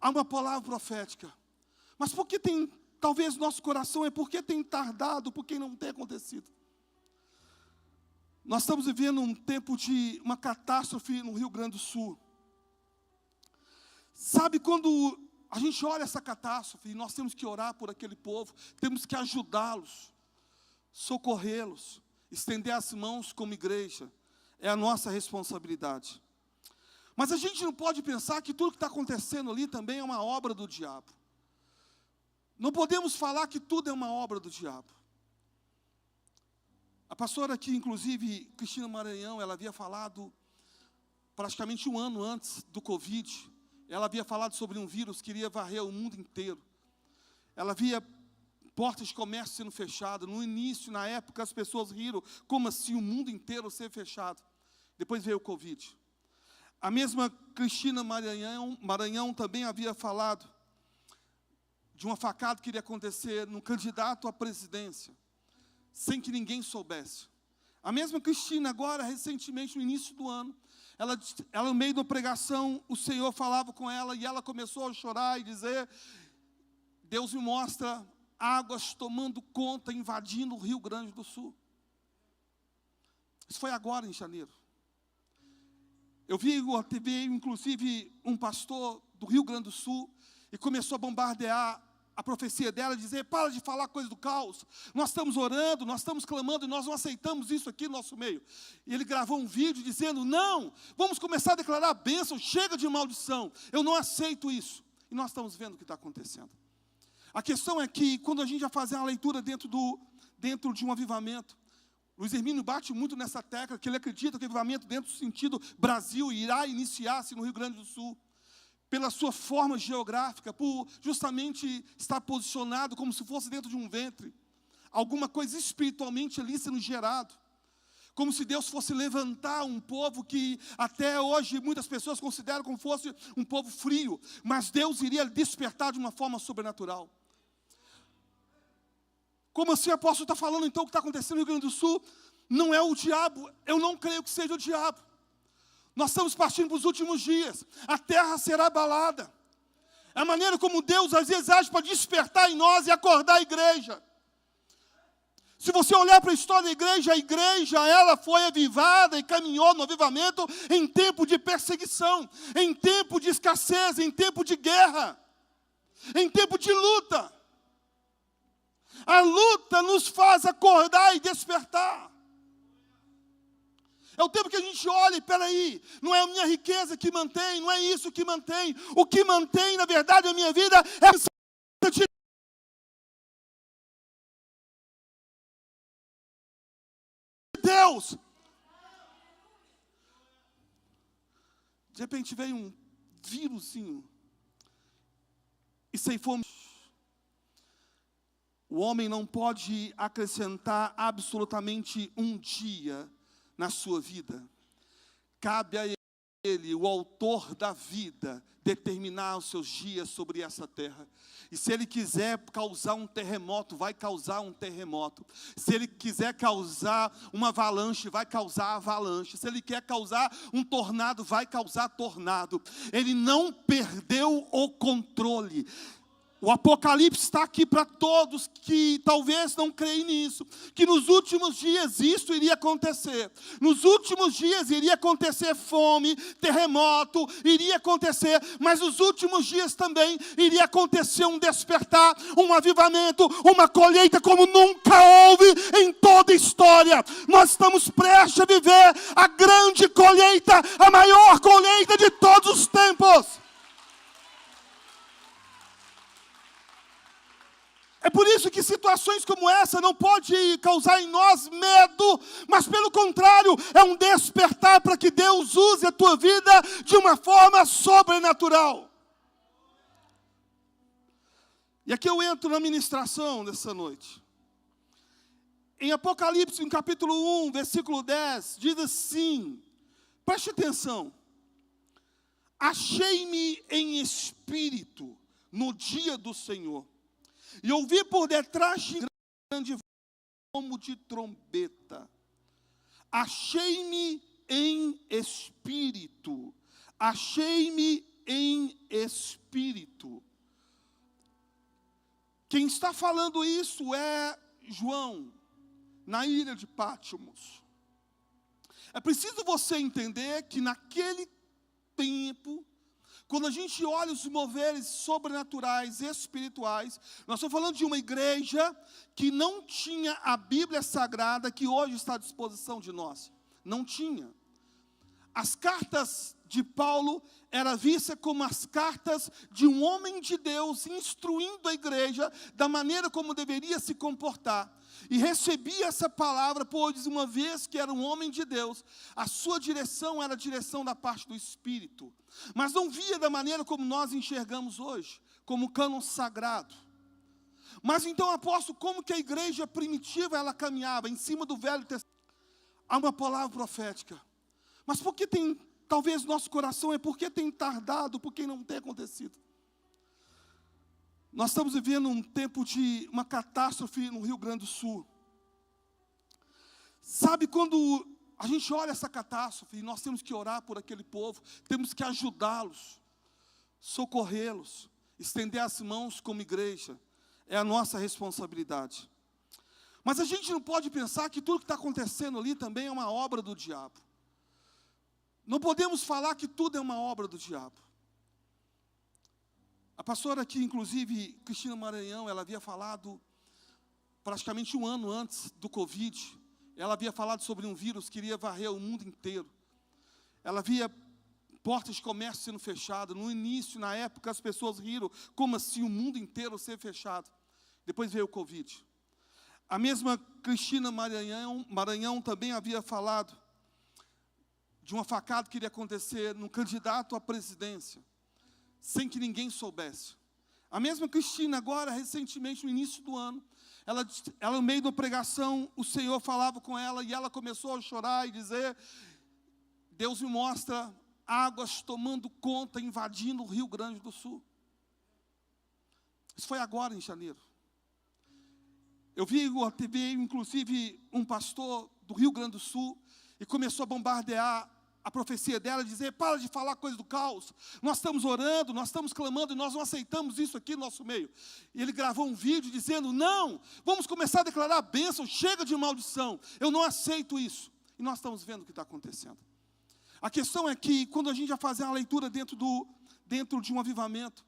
há uma palavra profética. Mas por que tem, talvez nosso coração é porque tem tardado, porque não tem acontecido. Nós estamos vivendo um tempo de uma catástrofe no Rio Grande do Sul. Sabe quando a gente olha essa catástrofe e nós temos que orar por aquele povo, temos que ajudá-los, socorrê-los, estender as mãos como igreja, é a nossa responsabilidade. Mas a gente não pode pensar que tudo que está acontecendo ali também é uma obra do diabo. Não podemos falar que tudo é uma obra do diabo. A pastora aqui, inclusive, Cristina Maranhão, ela havia falado, praticamente um ano antes do Covid, ela havia falado sobre um vírus que iria varrer o mundo inteiro. Ela via portas de comércio sendo fechadas. No início, na época, as pessoas riram, como assim o mundo inteiro ser fechado? Depois veio o Covid. A mesma Cristina Maranhão também havia falado de uma facada que iria acontecer num candidato à presidência, sem que ninguém soubesse. A mesma Cristina, agora, recentemente, no início do ano, ela no meio da pregação, o Senhor falava com ela, e ela começou a chorar e dizer, Deus me mostra águas tomando conta, invadindo o Rio Grande do Sul. Isso foi agora, em janeiro. Eu vi a TV, inclusive, um pastor do Rio Grande do Sul, e começou a bombardear a profecia dela, dizer, para de falar coisa do caos, nós estamos orando, nós estamos clamando, e nós não aceitamos isso aqui no nosso meio. E ele gravou um vídeo dizendo, não, vamos começar a declarar a bênção, chega de maldição, eu não aceito isso. E nós estamos vendo o que está acontecendo. A questão é que, quando a gente vai fazer uma leitura dentro de um avivamento, Luiz Hermínio bate muito nessa tecla, que ele acredita que o avivamento, dentro do sentido Brasil, irá iniciar-se no Rio Grande do Sul, pela sua forma geográfica, por justamente estar posicionado como se fosse dentro de um ventre, alguma coisa espiritualmente ali sendo gerado, como se Deus fosse levantar um povo que até hoje muitas pessoas consideram como fosse um povo frio, mas Deus iria despertar de uma forma sobrenatural. Como assim o apóstolo está falando então o que está acontecendo no Rio Grande do Sul? Não é o diabo, eu não creio que seja o diabo. Nós estamos partindo para os últimos dias, a terra será abalada. É a maneira como Deus às vezes age para despertar em nós e acordar a igreja. Se você olhar para a história da igreja ela foi avivada e caminhou no avivamento em tempo de perseguição, em tempo de escassez, em tempo de guerra, em tempo de luta. A luta nos faz acordar e despertar. É o tempo que a gente olha e, peraí, não é a minha riqueza que mantém, não é isso que mantém. O que mantém, na verdade, a minha vida é a de Deus. De repente veio um vírusinho e ceifou. O homem não pode acrescentar absolutamente um dia na sua vida. Cabe a ele, o autor da vida, determinar os seus dias sobre essa terra. E se ele quiser causar um terremoto, vai causar um terremoto. Se ele quiser causar uma avalanche, vai causar avalanche. Se ele quer causar um tornado, vai causar tornado. Ele não perdeu o controle. O Apocalipse está aqui para todos que talvez não creem nisso, que nos últimos dias isso iria acontecer. Nos últimos dias iria acontecer fome, terremoto, iria acontecer, mas nos últimos dias também iria acontecer um despertar, um avivamento, uma colheita como nunca houve em toda a história. Nós estamos prestes a viver a grande colheita, a maior colheita de todos os tempos. É por isso que situações como essa não podem causar em nós medo, mas pelo contrário, é um despertar para que Deus use a tua vida de uma forma sobrenatural. E aqui eu entro na ministração dessa noite. Em Apocalipse, no capítulo 1, versículo 10, diz assim, preste atenção. Achei-me em espírito no dia do Senhor. E ouvi por detrás de grande como de trombeta. Achei-me em espírito. Achei-me em espírito. Quem está falando isso é João, na ilha de Patmos. É preciso você entender que naquele tempo, quando a gente olha os moveres sobrenaturais, espirituais, nós estamos falando de uma igreja que não tinha a Bíblia Sagrada que hoje está à disposição de nós. Não tinha. As cartas de Paulo eram vistas como as cartas de um homem de Deus, instruindo a igreja da maneira como deveria se comportar. E recebia essa palavra, pois uma vez que era um homem de Deus, a sua direção era a direção da parte do Espírito. Mas não via da maneira como nós enxergamos hoje, como cânon sagrado. Mas então, apóstolo, como que a igreja primitiva, ela caminhava em cima do Velho Testamento? Há uma palavra profética. Mas por que tem, talvez nosso coração é porque tem tardado, porque não tem acontecido? Nós estamos vivendo um tempo de uma catástrofe no Rio Grande do Sul. Sabe quando a gente olha essa catástrofe, e nós temos que orar por aquele povo, temos que ajudá-los, socorrê-los, estender as mãos como igreja, é a nossa responsabilidade. Mas a gente não pode pensar que tudo que está acontecendo ali também é uma obra do diabo. Não podemos falar que tudo é uma obra do diabo. A pastora aqui, inclusive, Cristina Maranhão, ela havia falado, praticamente um ano antes do Covid, ela havia falado sobre um vírus que iria varrer o mundo inteiro. Ela via portas de comércio sendo fechadas. No início, na época, as pessoas riram, como assim o mundo inteiro ser fechado? Depois veio o Covid. A mesma Cristina Maranhão também havia falado de uma facada que iria acontecer num candidato à presidência, sem que ninguém soubesse. A mesma Cristina, agora, recentemente, no início do ano, ela no meio da pregação, o Senhor falava com ela, e ela começou a chorar e dizer, Deus me mostra águas tomando conta, invadindo o Rio Grande do Sul. Isso foi agora, em janeiro. Eu vi a TV, inclusive, um pastor do Rio Grande do Sul, e começou a bombardear a profecia dela, dizer, para de falar coisa do caos, nós estamos orando, nós estamos clamando, e nós não aceitamos isso aqui no nosso meio. E ele gravou um vídeo dizendo, não, vamos começar a declarar a bênção, chega de maldição, eu não aceito isso. E nós estamos vendo o que está acontecendo. A questão é que, quando a gente vai fazer uma leitura dentro de um avivamento,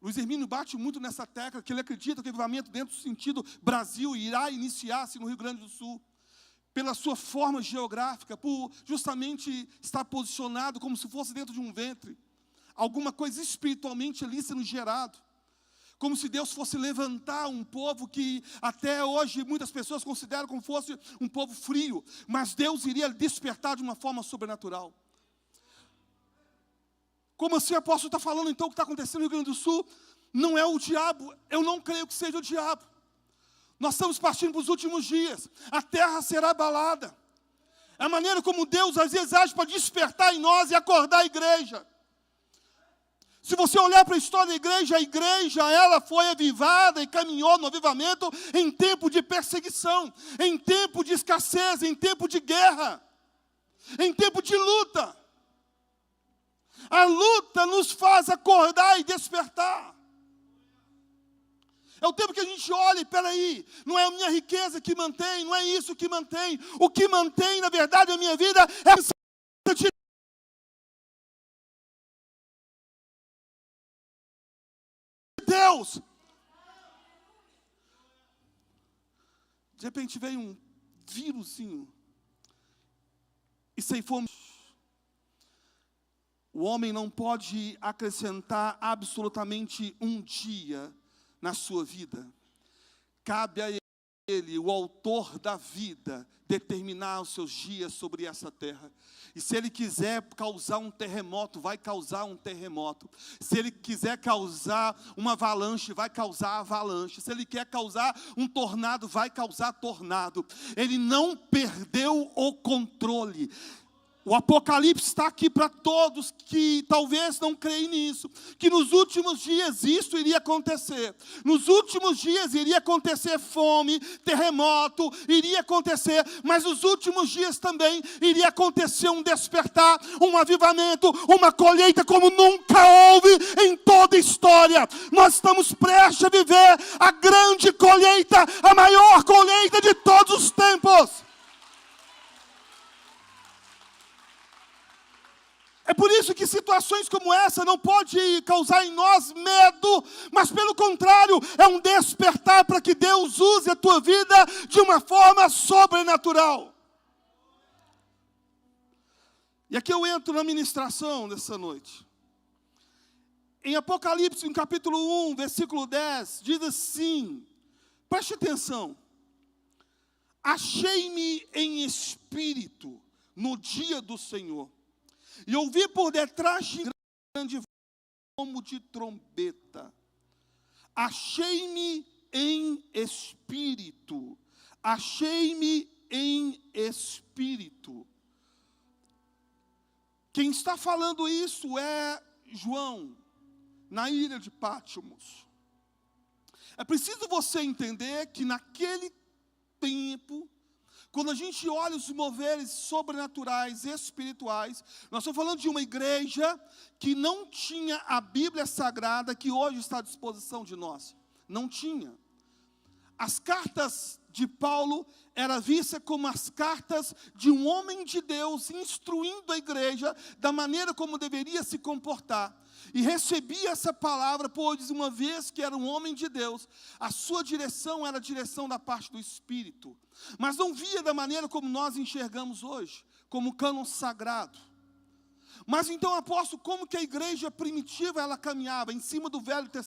Luiz Hermínio bate muito nessa tecla, que ele acredita que o avivamento dentro do sentido Brasil irá iniciar-se no Rio Grande do Sul, pela sua forma geográfica, por justamente estar posicionado como se fosse dentro de um ventre, alguma coisa espiritualmente ali sendo gerado, como se Deus fosse levantar um povo que até hoje muitas pessoas consideram como fosse um povo frio, mas Deus iria despertar de uma forma sobrenatural. Como assim o apóstolo está falando então o que está acontecendo no Rio Grande do Sul? Não é o diabo, eu não creio que seja o diabo. Nós estamos partindo para os últimos dias. A terra será abalada. É a maneira como Deus às vezes age para despertar em nós e acordar a igreja. Se você olhar para a história da igreja ela foi avivada e caminhou no avivamento em tempo de perseguição, em tempo de escassez, em tempo de guerra, em tempo de luta. A luta nos faz acordar e despertar. É o tempo que a gente olha e, peraí, não é a minha riqueza que mantém, não é isso que mantém. O que mantém, na verdade, a minha vida é a presença de Deus. De repente veio um vírusinho e ceifou. O homem não pode acrescentar absolutamente um dia na sua vida. Cabe a ele, o autor da vida, determinar os seus dias sobre essa terra. E se ele quiser causar um terremoto, vai causar um terremoto. Se ele quiser causar uma avalanche, vai causar avalanche. Se ele quer causar um tornado, vai causar tornado. Ele não perdeu o controle. O Apocalipse está aqui para todos que talvez não creem nisso, que nos últimos dias isso iria acontecer. Nos últimos dias iria acontecer fome, terremoto, iria acontecer, mas nos últimos dias também iria acontecer um despertar, um avivamento, uma colheita como nunca houve em toda a história. Nós estamos prestes a viver a grande colheita, a maior colheita de todos os tempos. É por isso que situações como essa não podem causar em nós medo, mas pelo contrário, é um despertar para que Deus use a tua vida de uma forma sobrenatural. E aqui eu entro na ministração dessa noite. Em Apocalipse, no capítulo 1, versículo 10, diz assim, preste atenção. Achei-me em espírito no dia do Senhor. E ouvi por detrás de grande como de trombeta. Achei-me em espírito. Achei-me em espírito. Quem está falando isso é João, na ilha de Patmos. É preciso você entender que naquele tempo, quando a gente olha os moveres sobrenaturais, espirituais, nós estamos falando de uma igreja que não tinha a Bíblia Sagrada que hoje está à disposição de nós. Não tinha. As cartas de Paulo eram vistas como as cartas de um homem de Deus instruindo a igreja da maneira como deveria se comportar. E recebia essa palavra, pois uma vez que era um homem de Deus, a sua direção era a direção da parte do Espírito. Mas não via da maneira como nós enxergamos hoje, como cânon sagrado. Mas então, apóstolo, como que a igreja primitiva ela caminhava em cima do Velho Testamento?